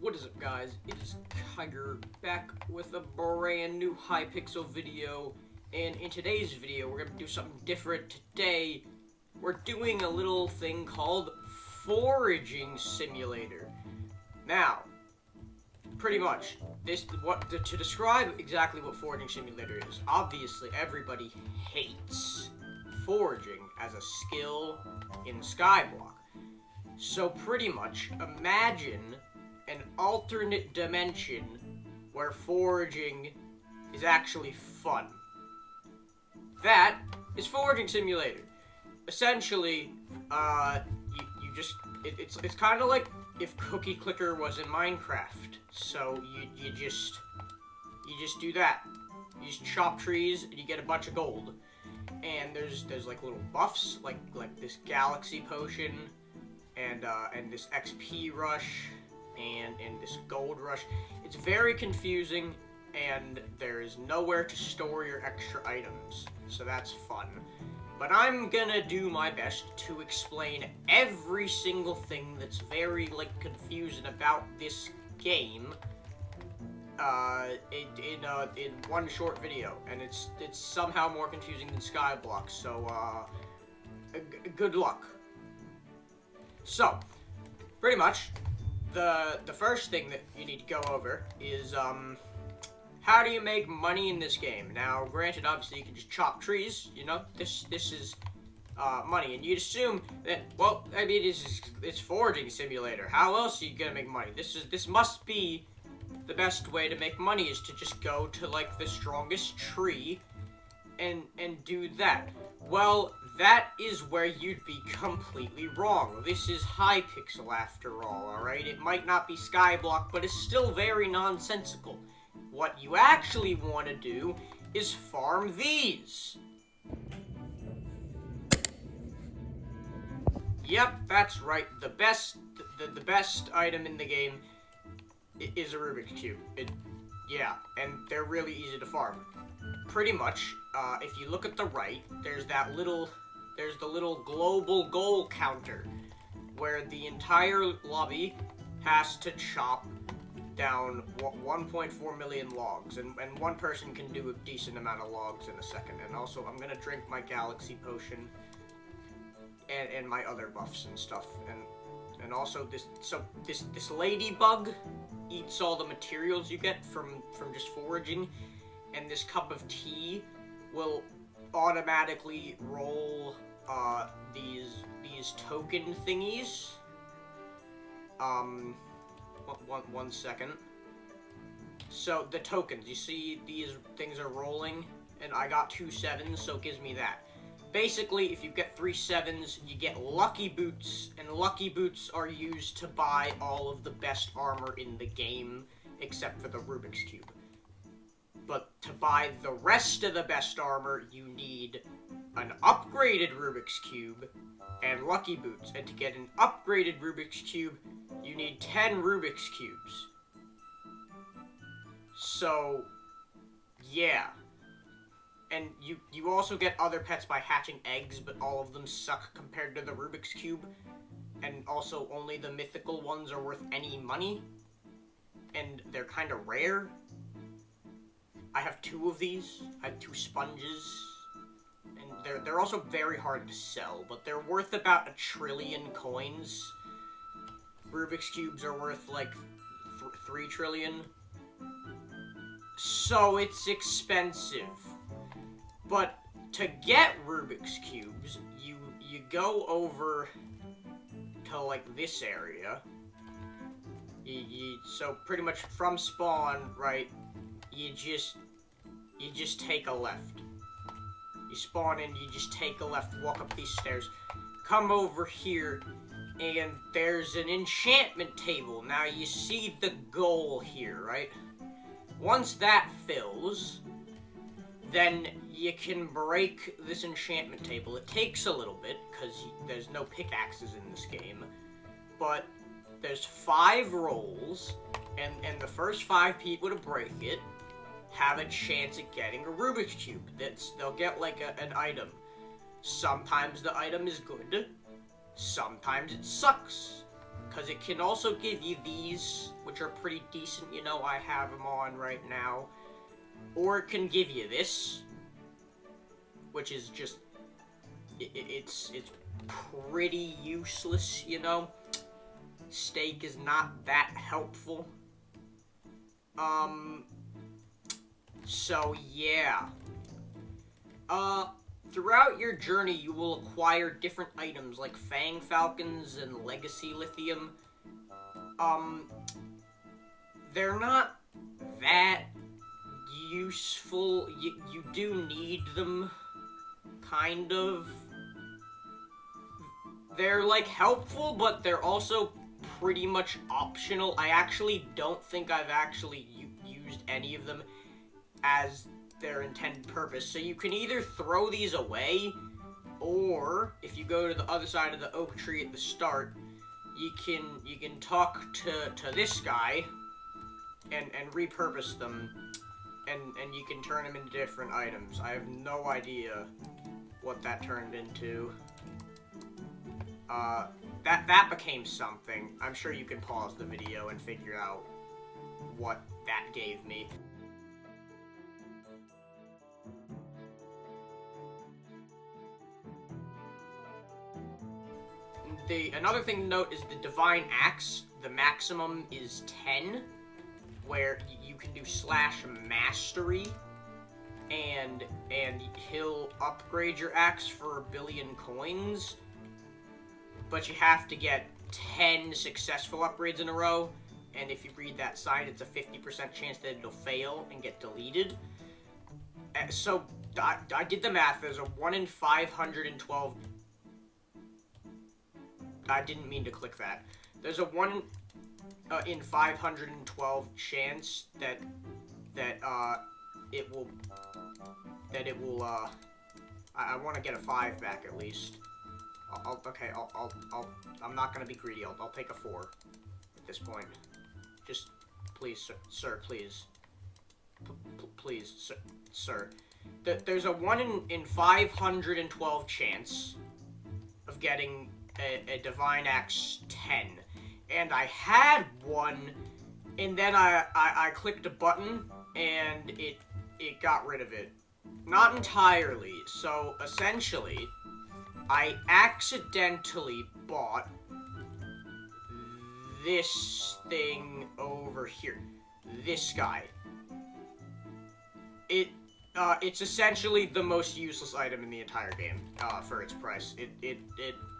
What is up, guys? It is Tiger back with a brand new Hypixel video, and in today's video we're gonna do something different. Today we're doing a little thing called Foraging Simulator. Now, pretty much to describe exactly what Foraging Simulator is. Obviously, everybody hates foraging as a skill in Skyblock. So pretty much, imagine an alternate dimension where foraging is actually fun. That is Foraging Simulator. Essentially, it's kind of like if Cookie Clicker was in Minecraft. So you just do that. You just chop trees and you get a bunch of gold. And there's like little buffs, like this galaxy potion, and this XP rush, and this gold rush. It's very confusing, and there is nowhere to store your extra items, so that's fun. But I'm gonna do my best to explain every single thing that's very confusing about this game in one short video, and it's somehow more confusing than Skyblock. So good luck. So, pretty much, the first thing that you need to go over is, how do you make money in this game? Now, granted, obviously, you can just chop trees, you know, this is, money, and you'd assume that, well, I mean, it's Foraging Simulator, how else are you gonna make money? This must be the best way to make money, is to just go to, the strongest tree, and do that. Well, that is where you'd be completely wrong. This is Hypixel after all, alright? It might not be Skyblock, but it's still very nonsensical. What you actually want to do is farm these. Yep, that's right. The best item in the game is a Rubik's Cube. Yeah, and they're really easy to farm. Pretty much, if you look at the right, there's the little global goal counter, where the entire lobby has to chop down 1.4 million logs, and one person can do a decent amount of logs in a second. And also, I'm gonna drink my galaxy potion, and my other buffs and stuff, and also this ladybug eats all the materials you get from just foraging, and this cup of tea will automatically roll these token thingies. One second. So the tokens, you see these things are rolling, and I got 2 7s, so it gives me that. Basically, if you get 3 7s, you get lucky boots, and lucky boots are used to buy all of the best armor in the game, except for the Rubik's Cube. But to buy the rest of the best armor, you need an upgraded Rubik's Cube and lucky boots. And to get an upgraded Rubik's Cube, you need 10 Rubik's Cubes. So, yeah. And you also get other pets by hatching eggs, but all of them suck compared to the Rubik's Cube. And also, only the mythical ones are worth any money. And they're kind of rare. I have 2 of these. I have 2 sponges. And they're also very hard to sell, but they're worth about 1 trillion coins. Rubik's Cubes are worth 3 trillion. So it's expensive. But to get Rubik's Cubes, you go over to this area. So pretty much from spawn, right? You just take a left. You spawn in, you just take a left, walk up these stairs, come over here, and there's an enchantment table. Now you see the goal here, right? Once that fills, then you can break this enchantment table. It takes a little bit, because there's no pickaxes in this game, but there's 5 rolls, and the first 5 people to break it have a chance at getting a Rubik's Cube. They'll get an item. Sometimes the item is good, sometimes it sucks. because it can also give you these, which are pretty decent. You know, I have them on right now. Or it can give you this, which is just, it's pretty useless, you know? Steak is not that helpful. So yeah. Throughout your journey, you will acquire different items like Fang Falcons and Legacy Lithium. They're not that useful. You do need them, kind of. They're, like, helpful, but they're also pretty much optional. I actually don't think I've actually used any of them as their intended purpose. So you can either throw these away, or if you go to the other side of the oak tree at the start, you can talk to this guy and repurpose them, and you can turn them into different items. I have no idea what that turned into. That became something. I'm sure you can pause the video and figure out what that gave me. Another thing to note is the Divine Axe. The maximum is 10, where you can do /mastery, and he'll upgrade your axe for 1 billion coins. But you have to get 10 successful upgrades in a row, and if you read that sign, it's a 50% chance that it'll fail and get deleted. So, I did the math. There's a 1 in 512... I didn't mean to click that. There's a 1 in 512 chance that it will... I want to get a 5 back at least. I'm not gonna be greedy. I'll take a 4 at this point. Just, please, sir, please. Please, sir. There's a 1 in 512 chance of getting a Divine Axe 10. And I had one, and then I clicked a button, and it got rid of it. Not entirely, so essentially, I accidentally bought this thing over here. This guy. It's essentially the most useless item in the entire game, for its price. It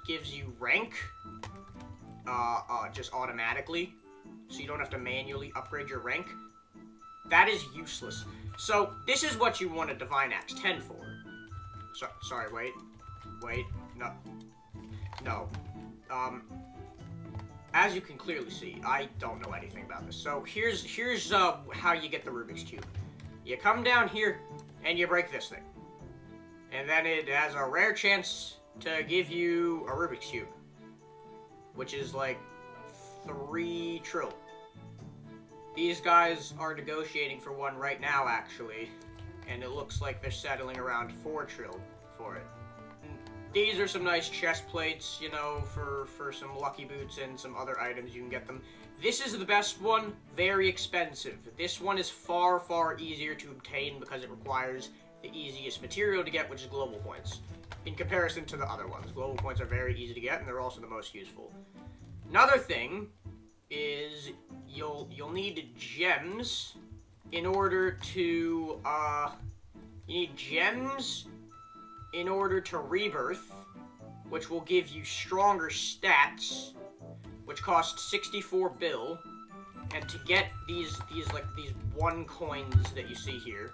gives you rank, just automatically, so you don't have to manually upgrade your rank. That is useless. So, this is what you want a Divine Axe 10 for. Sorry, wait, no. As you can clearly see, I don't know anything about this. So here's how you get the Rubik's Cube. You come down here, and you break this thing. And then it has a rare chance to give you a Rubik's Cube, which is like 3 trill. These guys are negotiating for one right now, actually, and it looks like they're settling around 4 trill for it. These are some nice chest plates, you know, for some lucky boots and some other items you can get them. This is the best one, very expensive. This one is far, far easier to obtain because it requires the easiest material to get, which is global points. In comparison to the other ones, global points are very easy to get, and they're also the most useful. Another thing is you'll need gems in order to, you need gems in order to rebirth, which will give you stronger stats, which cost 64 bill. And to get these 1 coins that you see here,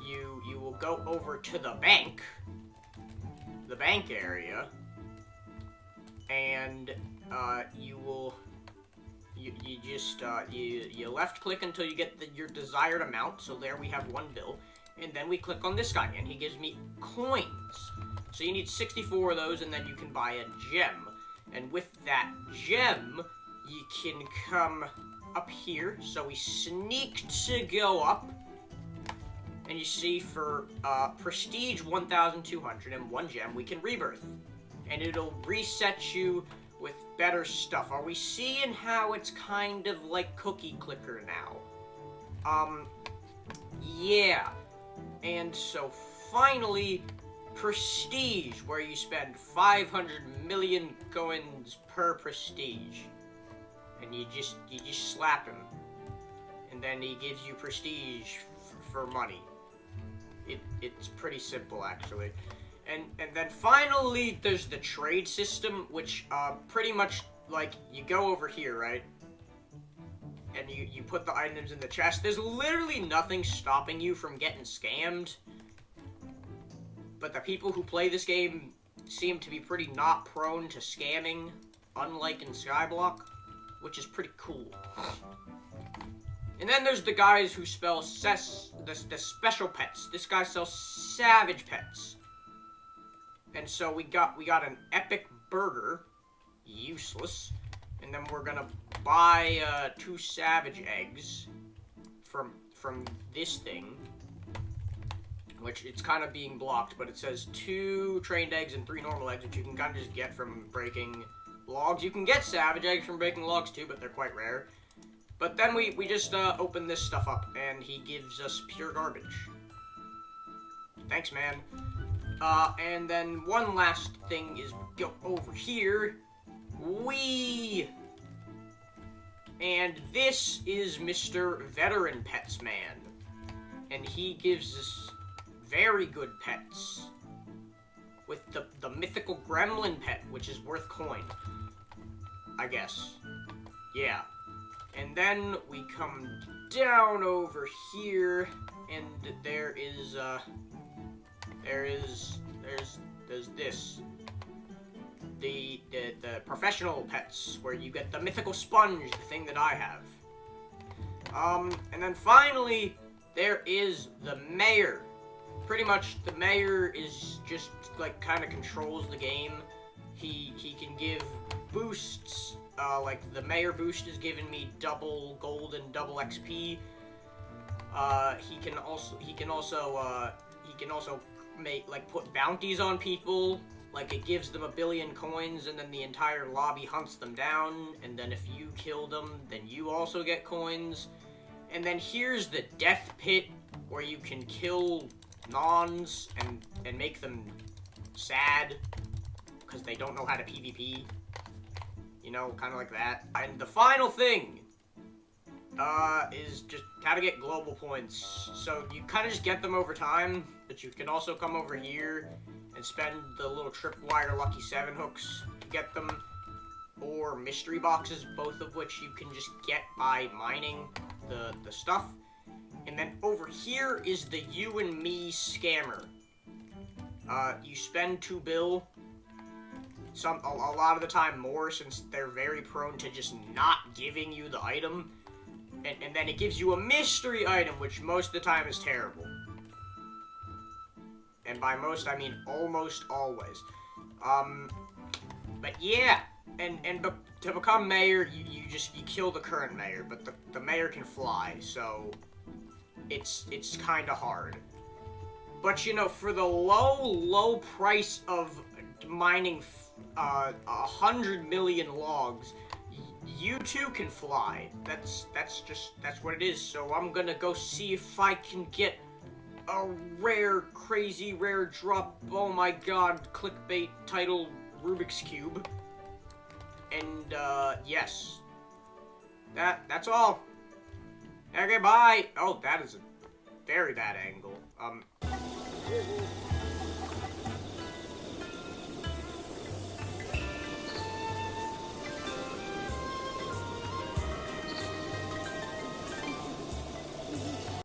you will go over to the bank area, and you left click until you get your desired amount. So there we have 1 bill. And then we click on this guy, and he gives me coins. So you need 64 of those, and then you can buy a gem. And with that gem, you can come up here. So we sneak to go up. And you see, for prestige 1,200 and 1 gem, we can rebirth. And it'll reset you with better stuff. Are we seeing how it's kind of like Cookie Clicker now? Yeah. And so finally, Prestige, where you spend 500 million coins per Prestige. And you just slap him. And then he gives you Prestige for money. It's pretty simple, actually. And then finally, there's the trade system, which, pretty much, like, you go over here, right? And you put the items in the chest. There's literally nothing stopping you from getting scammed. But the people who play this game seem to be pretty not prone to scamming, unlike in Skyblock, which is pretty cool. And then there's the guys who spell the special pets. This guy sells savage pets. And so we got an epic burger, useless, and then we're gonna buy 2 savage eggs from this thing, which it's kind of being blocked, but it says 2 trained eggs and 3 normal eggs, which you can kind of just get from breaking logs. You can get savage eggs from breaking logs too, but they're quite rare. But then we just open this stuff up, and he gives us pure garbage. Thanks, man. And then one last thing is go over here. And this is Mr. Veteran Pets Man. And he gives us very good pets. With the mythical gremlin pet, which is worth coin. I guess. Yeah. And then we come down over here, and there's this. The professional pets, where you get the mythical sponge, the thing that I have. And then finally, there is the mayor. Pretty much, the mayor is just, like, kind of controls the game. He can give boosts, like, the mayor boost is giving me double gold and double XP. He can also make, like, put bounties on people. Like, it gives them 1 billion coins, and then the entire lobby hunts them down, and then if you kill them, then you also get coins. And then here's the death pit, where you can kill nons and make them sad, because they don't know how to PvP. You know, kind of like that. And the final thing is just how to get global points. So you kind of just get them over time, but you can also come over here and spend the little tripwire lucky 7 hooks to get them, or mystery boxes, both of which you can just get by mining the stuff. And then over here is the you and me scammer. You spend 2 bill, a lot of the time more, since they're very prone to just not giving you the item. And then it gives you a mystery item, which most of the time is terrible. And by most, I mean almost always. But yeah, to become mayor, you kill the current mayor, but the mayor can fly, so it's kind of hard. But you know, for the low price of mining 100 million logs, you too can fly. That's what it is. So I'm gonna go see if I can get a crazy rare drop, oh my god, clickbait title Rubik's Cube. And, yes. That's all. Okay, bye. Oh, that is a very bad angle.